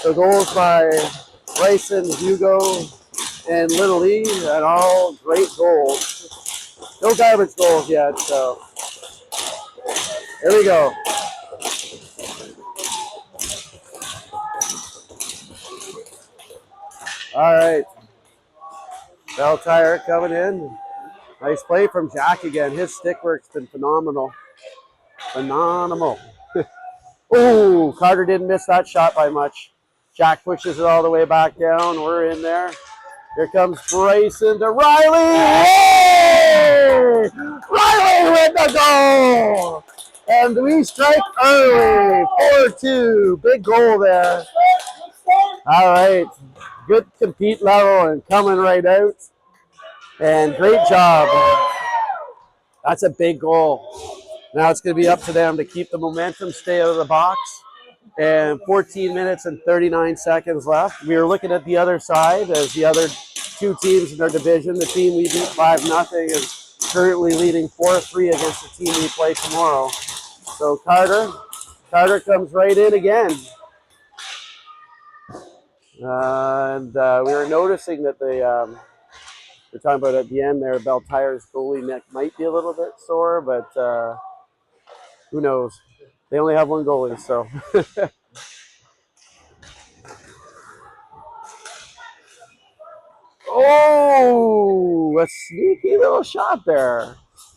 So goals by Bryson, Hugo, and Little E, and all great goals. No garbage goals yet, so here we go. All right. Belle Tire coming in. Nice play from Jack again. His stick work's been phenomenal. Phenomenal. Oh, Carter didn't miss that shot by much. Jack pushes it all the way back down. We're in there. Here comes Bryson to Riley. Hey! Riley with the goal! And we strike early. 4-2. Big goal there. All right. Good compete level and coming right out. And great job. That's a big goal. Now it's going to be up to them to keep the momentum, stay out of the box. And 14 minutes and 39 seconds left. We are looking at the other side as the other two teams in their division. The team we beat 5-0 is currently leading 4-3 against the team we play tomorrow. So Carter comes right in again. And we were noticing that we're talking about at the end there, Belle Tire's goalie neck might be a little bit sore, but who knows? They only have one goalie, so. Oh, a sneaky little shot there.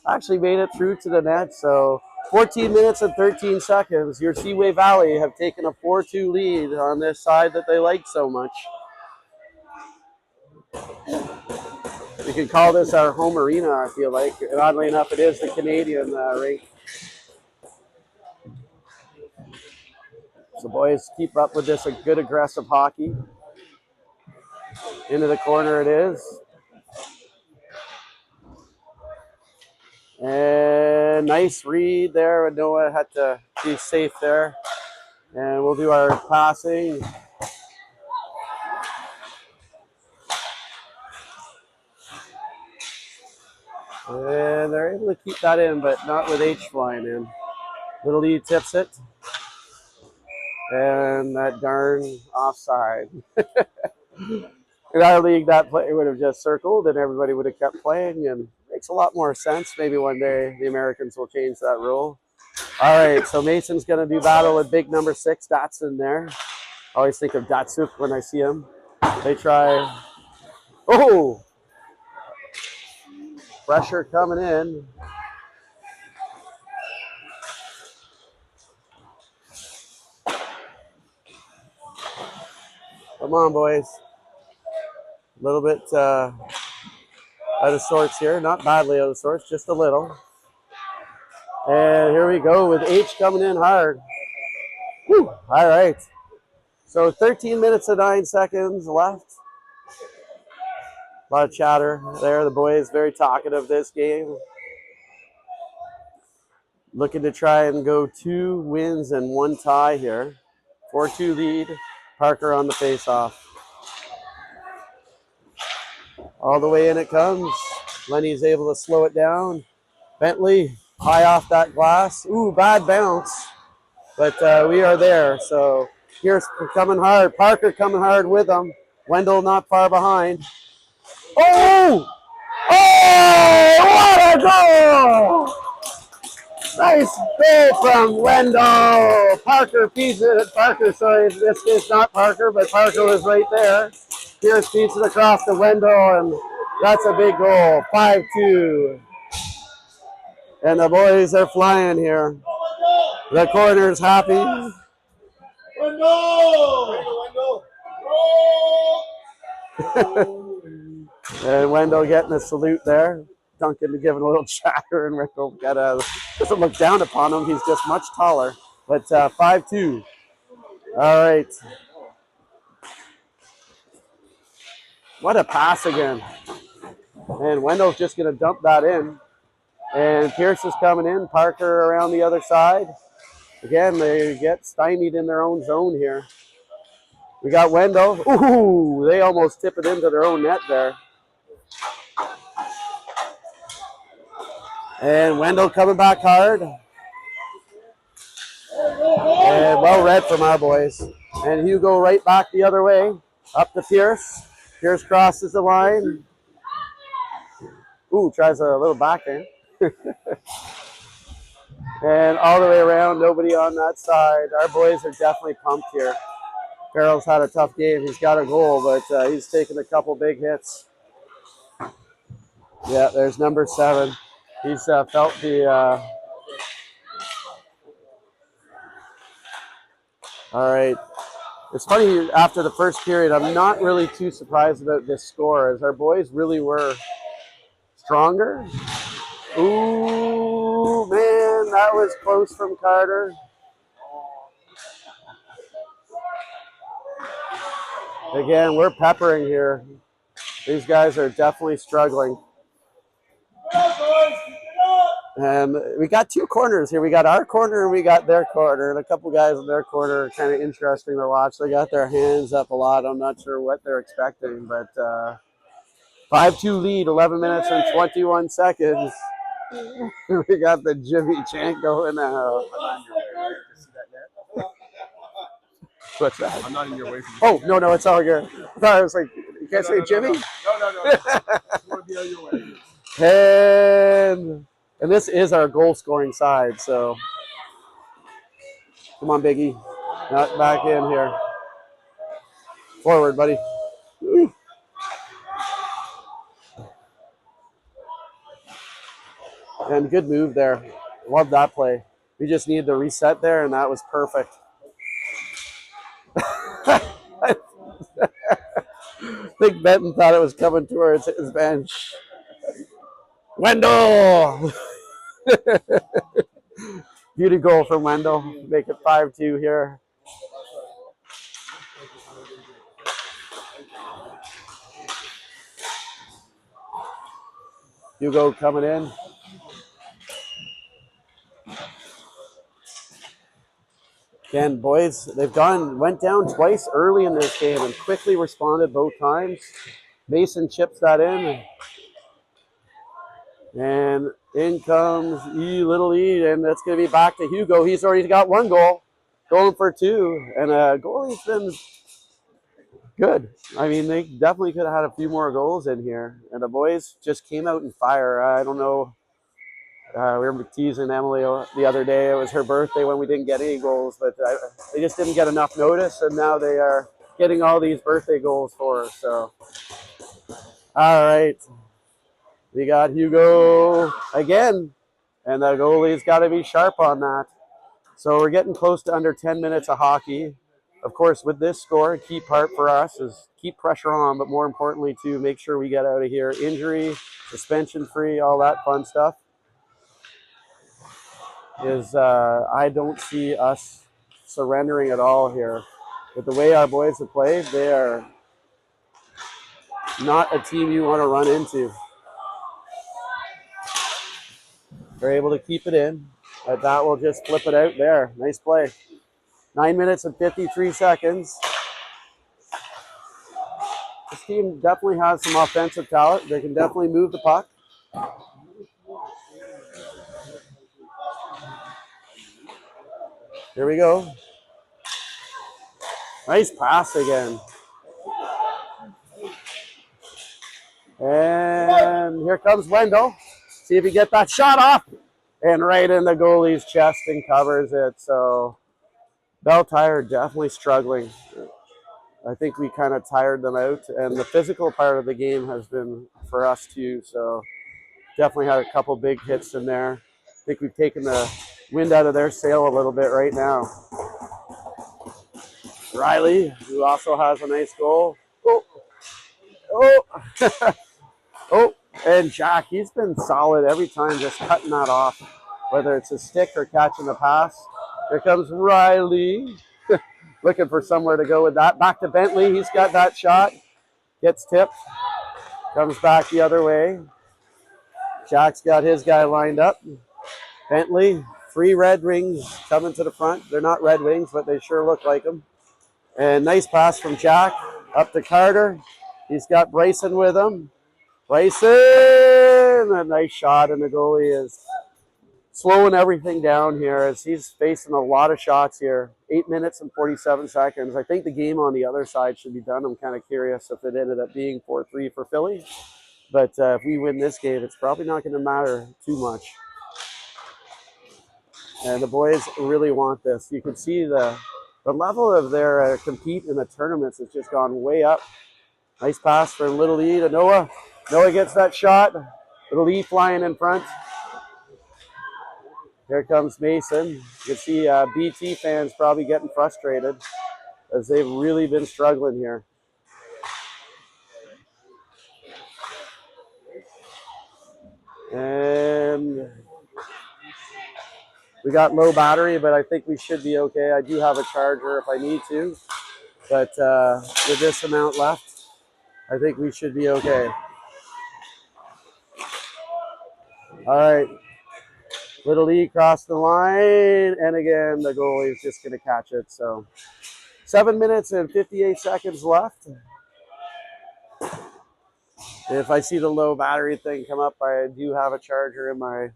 Actually made it through to the net, so 14 minutes and 13 seconds. Your Seaway Valley have taken a 4-2 lead on this side that they like so much. We could call this our home arena, I feel like. And oddly enough, it is the Canadian rink. So boys, keep up with this good aggressive hockey. Into the corner it is. And nice read there. Noah had to be safe there. And we'll do our passing. And they're able to keep that in, but not with H flying in. Little E tips it. And that darn offside. In our league, that play would have just circled and everybody would have kept playing, and makes a lot more sense. Maybe one day the Americans will change that rule. All right, so Mason's going to do battle with big number 6, Datsun there. I always think of Datsuk when I see him. They try. Oh! Pressure coming in. Come on, boys. A little bit out of sorts here. Not badly out of sorts, just a little. And here we go with H coming in hard. Whew. All right. So 13 minutes and 9 seconds left. A lot of chatter there. The boys very talkative this game. Looking to try and go 2 wins and 1 tie here. 4-2 lead. Parker on the faceoff. All the way in it comes. Lenny's able to slow it down. Bentley high off that glass. Ooh, bad bounce. But we are there. So Pierce coming hard. Parker coming hard with them. Wendell not far behind. Oh! Oh! What a goal! Nice goal from Wendell. Parker feeds it. Parker, sorry, this is not Parker, but Parker was right there. Pierce feeds it across to Wendell, and that's a big goal. 5-2. And the boys are flying here. The corner's happy. And Wendell getting a salute there. Duncan giving a little chatter, and Wendell doesn't look down upon him. He's just much taller. But 5-2. All right. What a pass again. And Wendell's just going to dump that in. And Pierce is coming in. Parker around the other side. Again, they get stymied in their own zone here. We got Wendell. Ooh, they almost tip it into their own net there. And Wendell coming back hard. And well read from our boys. And Hugo right back the other way. Up to Pierce. Pierce crosses the line. Ooh, tries a little backhand. And all the way around, nobody on that side. Our boys are definitely pumped here. Farrell's had a tough game. He's got a goal, but he's taken a couple big hits. Yeah, there's number 7. He's felt the... all right. It's funny, after the first period, I'm not really too surprised about this score, as our boys really were stronger. Ooh, man, that was close from Carter. Again, we're peppering here. These guys are definitely struggling. And we got 2 corners here. We got our corner and we got their corner. And a couple guys in their corner are kind of interesting to watch. They got their hands up a lot. I'm not sure what they're expecting, but 5-2 lead, 11 minutes and 21 seconds. We got the Jimmy chant going now. What's that? I'm not in your way. Oh, no, it's all good. I thought I was like, you can't say Jimmy? No. I want to be on your way. And this is our goal scoring side, so come on, Biggie. Not back in here. Forward, buddy. Ooh. And good move there. Love that play. We just needed to reset there, and that was perfect. I think Benton thought it was coming towards his bench. Wendell! Beauty goal from Wendell. Make it 5-2 here. Hugo coming in. Again, boys, they've went down twice early in this game and quickly responded both times. Mason chips that in. And in comes Little E, and that's going to be back to Hugo. He's already got 1 goal, going for 2. And goalie's been good. I mean, they definitely could have had a few more goals in here. And the boys just came out in fire. I don't know. We were teasing Emily the other day. It was her birthday when we didn't get any goals, but they just didn't get enough notice, and now they are getting all these birthday goals for us. So, all right. We got Hugo again, and the goalie's got to be sharp on that. So we're getting close to under 10 minutes of hockey. Of course, with this score, a key part for us is keep pressure on, but more importantly, to make sure we get out of here injury, suspension-free, all that fun stuff. I don't see us surrendering at all here. With the way our boys have played, they are not a team you want to run into. They're able to keep it in, but that will just flip it out there. Nice play. 9 minutes and 53 seconds. This team definitely has some offensive talent. They can definitely move the puck. Here we go. Nice pass again. And here comes Wendell. See if he gets that shot off. And right in the goalie's chest and covers it. So Belle Tait definitely struggling. I think we kind of tired them out. And the physical part of the game has been for us too. So definitely had a couple big hits in there. I think we've taken the wind out of their sail a little bit right now. Riley, who also has a nice goal. Oh, oh, and Jack, he's been solid every time, just cutting that off, whether it's a stick or catching the pass. Here comes Riley, looking for somewhere to go with that. Back to Bentley, he's got that shot, gets tipped, comes back the other way. Jack's got his guy lined up. Bentley, 3 Red Wings coming to the front. They're not Red Wings, but they sure look like them. And nice pass from Jack up to Carter. He's got Bryson with him. Bryson! A nice shot, and the goalie is slowing everything down here as he's facing a lot of shots here. 8 minutes and 47 seconds. I think the game on the other side should be done. I'm kind of curious if it ended up being 4-3 for Philly. But if we win this game, it's probably not going to matter too much. And the boys really want this. You can see the level of their compete in the tournaments has just gone way up. Nice pass from Little E to Noah. Noah gets that shot. Little E flying in front. Here comes Mason. You can see BT fans probably getting frustrated as they've really been struggling here. And we got low battery, but I think we should be okay. I do have a charger if I need to. But with this amount left, I think we should be okay. All right. Little E crossed the line, and again, the goalie is just going to catch it. So 7 minutes and 58 seconds left. If I see the low battery thing come up, I do have a charger in my,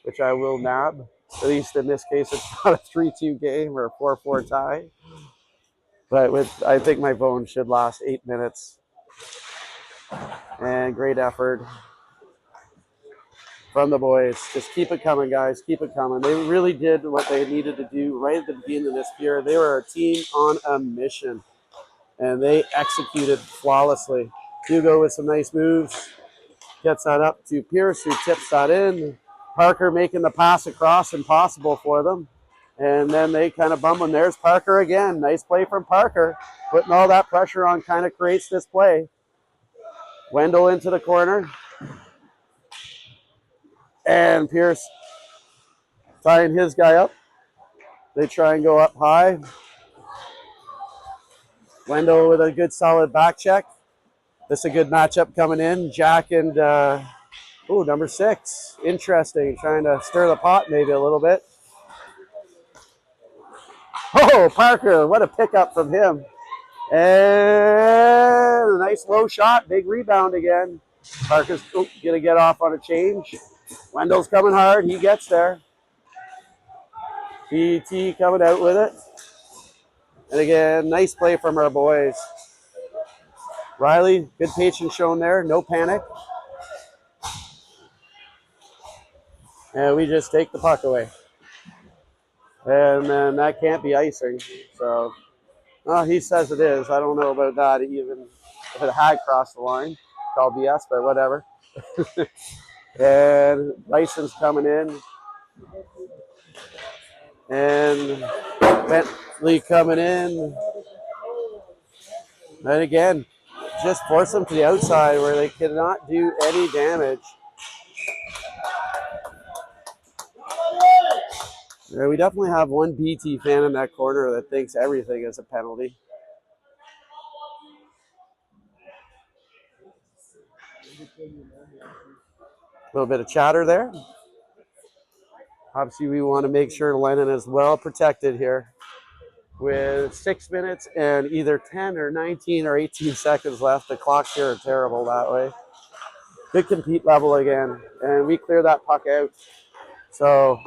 which I will nab. At least in this case, it's not a 3-2 game or a 4-4 tie. But I think my phone should last 8 minutes. And great effort from the boys. Just keep it coming, guys. Keep it coming. They really did what they needed to do right at the beginning of this year. They were a team on a mission, and they executed flawlessly. Hugo with some nice moves. Gets that up to Pierce, who tips that in. Parker making the pass across, impossible for them. And then they kind of bum, and there's Parker again. Nice play from Parker. Putting all that pressure on kind of creates this play. Wendell into the corner. And Pierce tying his guy up. They try and go up high. Wendell with a good solid back check. This is a good matchup coming in. Jack and number 6. Interesting. Trying to stir the pot maybe a little bit. Oh, Parker, what a pickup from him. And a nice low shot. Big rebound again. Parker's going to get off on a change. Wendell's coming hard. He gets there. BT coming out with it. And again, nice play from our boys. Riley, good patience shown there. No panic. And we just take the puck away. And then that can't be icing. So, he says it is. I don't know about that even if it had crossed the line. Called BS, but whatever. And Bison's coming in. And Bentley coming in. And again, just force them to the outside where they cannot do any damage. Yeah, we definitely have one BT fan in that corner that thinks everything is a penalty. A little bit of chatter there. Obviously, we want to make sure Lennon is well protected here. With 6 minutes and either 10 or 19 or 18 seconds left. The clocks here are terrible that way. Good compete level again. And we clear that puck out. So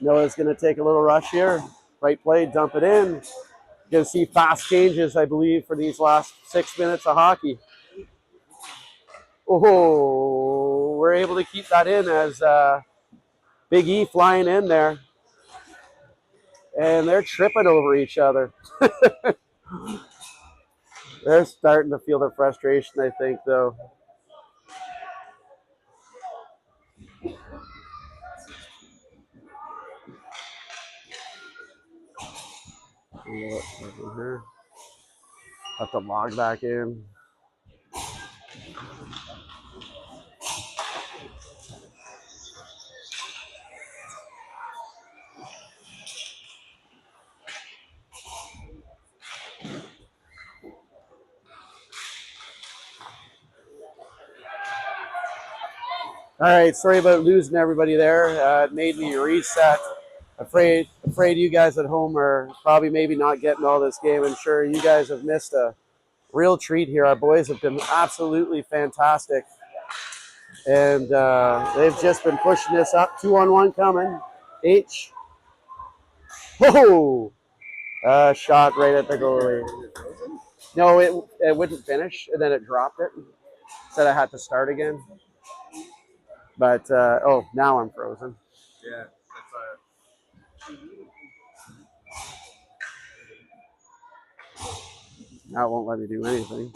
Noah's going to take a little rush here. Right play, dump it in. You're going to see fast changes, I believe, for these last 6 minutes of hockey. Oh, we're able to keep that in as Big E flying in there. And they're tripping over each other. They're starting to feel the frustration, I think, though. Have to log back in. All right, sorry about losing everybody there. It made me reset. Afraid you guys at home are probably maybe not getting all this game. I'm sure you guys have missed a real treat here. Our boys have been absolutely fantastic. And they've just been pushing this up. 2-on-1 coming. H. Oh! Shot right at the goalie. No, it wouldn't finish, and then it dropped it. Said I had to start again. But, oh, now I'm frozen. Yeah, Now it won't let me do anything.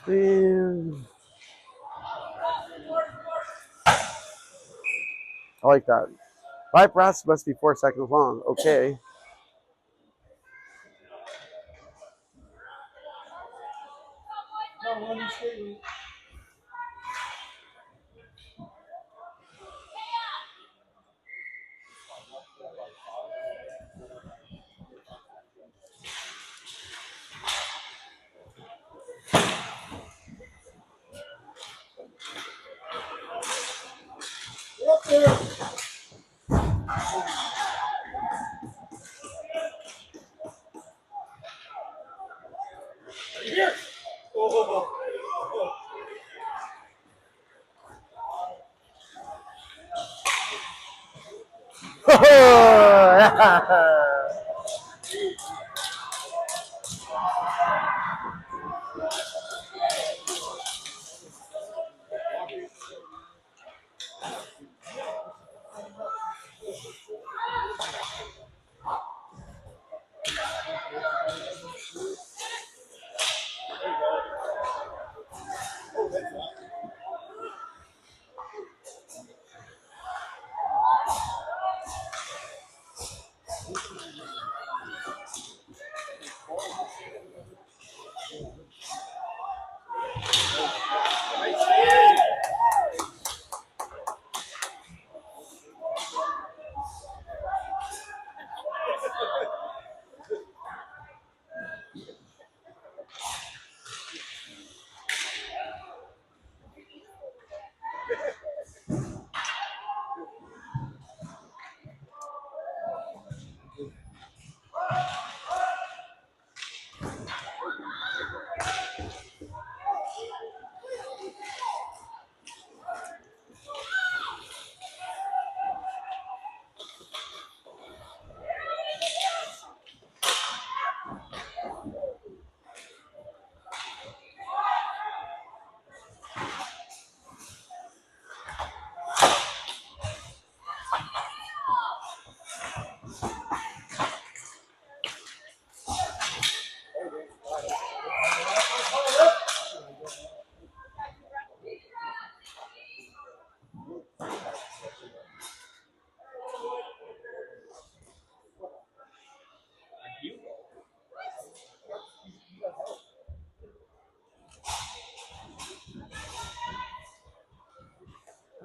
And I like that. 5 breaths must be 4 seconds long. Okay.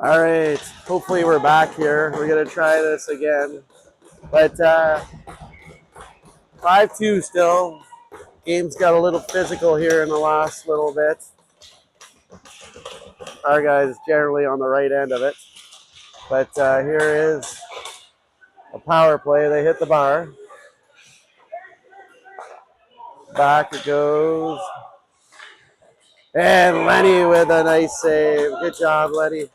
All right. Hopefully we're back here. We're going to try this again. But 5-2 still. Game's got a little physical here in the last little bit. Our guys generally on the right end of it. But here is a power play. They hit the bar. Back it goes. And Lenny with a nice save. Good job, Lenny.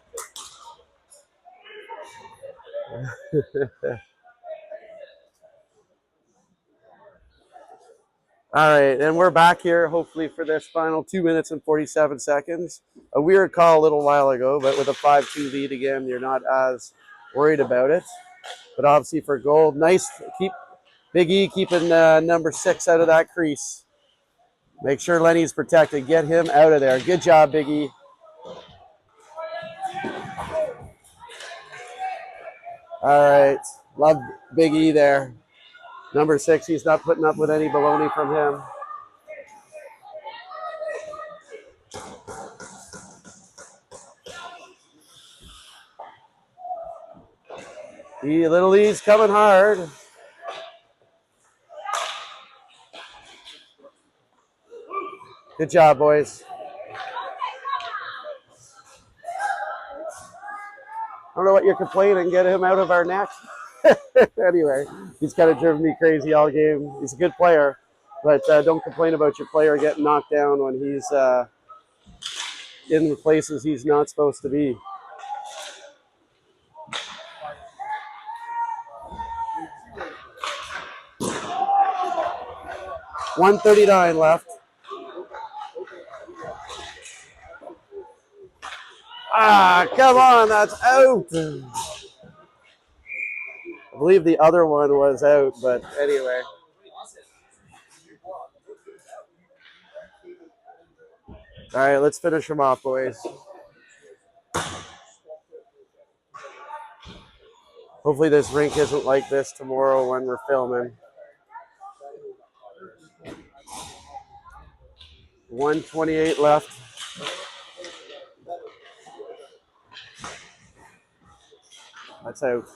All right, and we're back here hopefully for this final 2 minutes and 47 seconds. A weird call a little while ago, but with a 5-2 lead again, you're not as worried about it. But obviously for goal, nice. Keep Big E keeping number 6 out of that crease. Make sure Lenny's protected. Get him out of there. Good job, Big E. All right, love Big E there. Number 6, he's not putting up with any baloney from him. Little E's coming hard. Good job, boys. I don't know what you're complaining. Get him out of our net. Anyway, he's kind of driven me crazy all game. He's a good player. But don't complain about your player getting knocked down when he's in the places he's not supposed to be. $1:39 left. Ah, come on, that's out. I believe the other one was out, but anyway. All right, let's finish them off, boys. Hopefully this rink isn't like this tomorrow when we're filming. 1:28 left. That's out.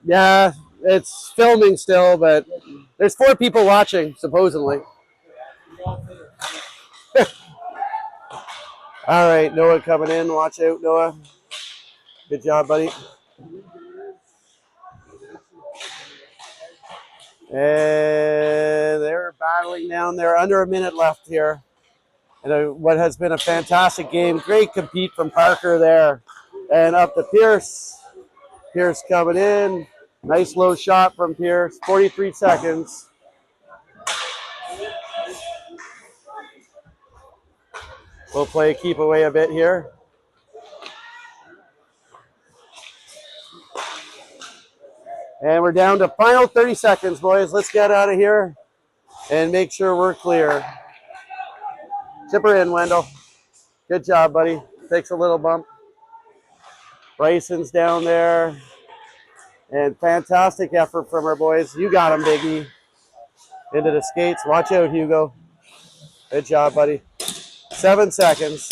Yeah, it's filming still, but there's 4 people watching, supposedly. All right, Noah coming in. Watch out, Noah. Good job, buddy. And they're battling down there. Under a minute left here. And what has been a fantastic game. Great compete from Parker there. And up to Pierce. Pierce coming in. Nice low shot from Pierce. 43 seconds. We'll play keep away a bit here. And we're down to final 30 seconds, boys. Let's get out of here and make sure we're clear. Chip her in, Wendell. Good job, buddy. Takes a little bump. Bryson's down there. And fantastic effort from our boys. You got him, Biggie. Into the skates. Watch out, Hugo. Good job, buddy. 7 seconds.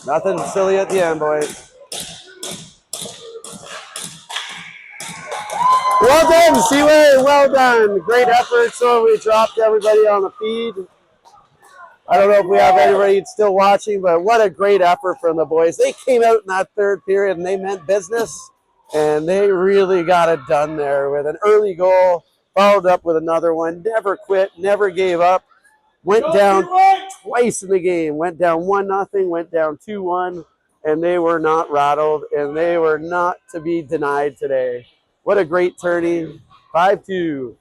Nothing silly at the end, boys. Well done, Seaway. Well done. Great effort. So we dropped everybody on the feed. I don't know if we have anybody still watching, but what a great effort from the boys. They came out in that third period and they meant business, and they really got it done there with an early goal, followed up with another one. Never quit, never gave up. Went down twice in the game. Went down 1-0, went down 2-1, and they were not rattled, and they were not to be denied today. What a great turning. 5-2.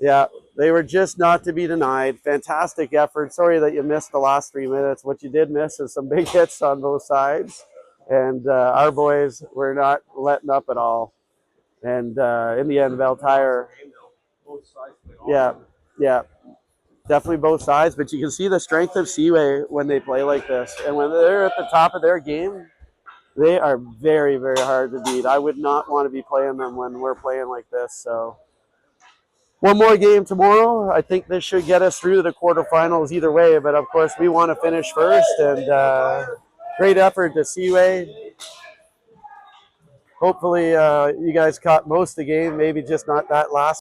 Yeah, they were just not to be denied. Fantastic effort. Sorry that you missed the last 3 minutes. What you did miss is some big hits on both sides. And our boys were not letting up at all. And in the end, Belle Tait. Yeah. Definitely both sides. But you can see the strength of Seaway when they play like this. And when they're at the top of their game, they are very, very hard to beat. I would not want to be playing them when we're playing like this. So one more game tomorrow. I think this should get us through the quarterfinals either way. But, of course, we want to finish first. And great effort to Seaway. Hopefully you guys caught most of the game, maybe just not that last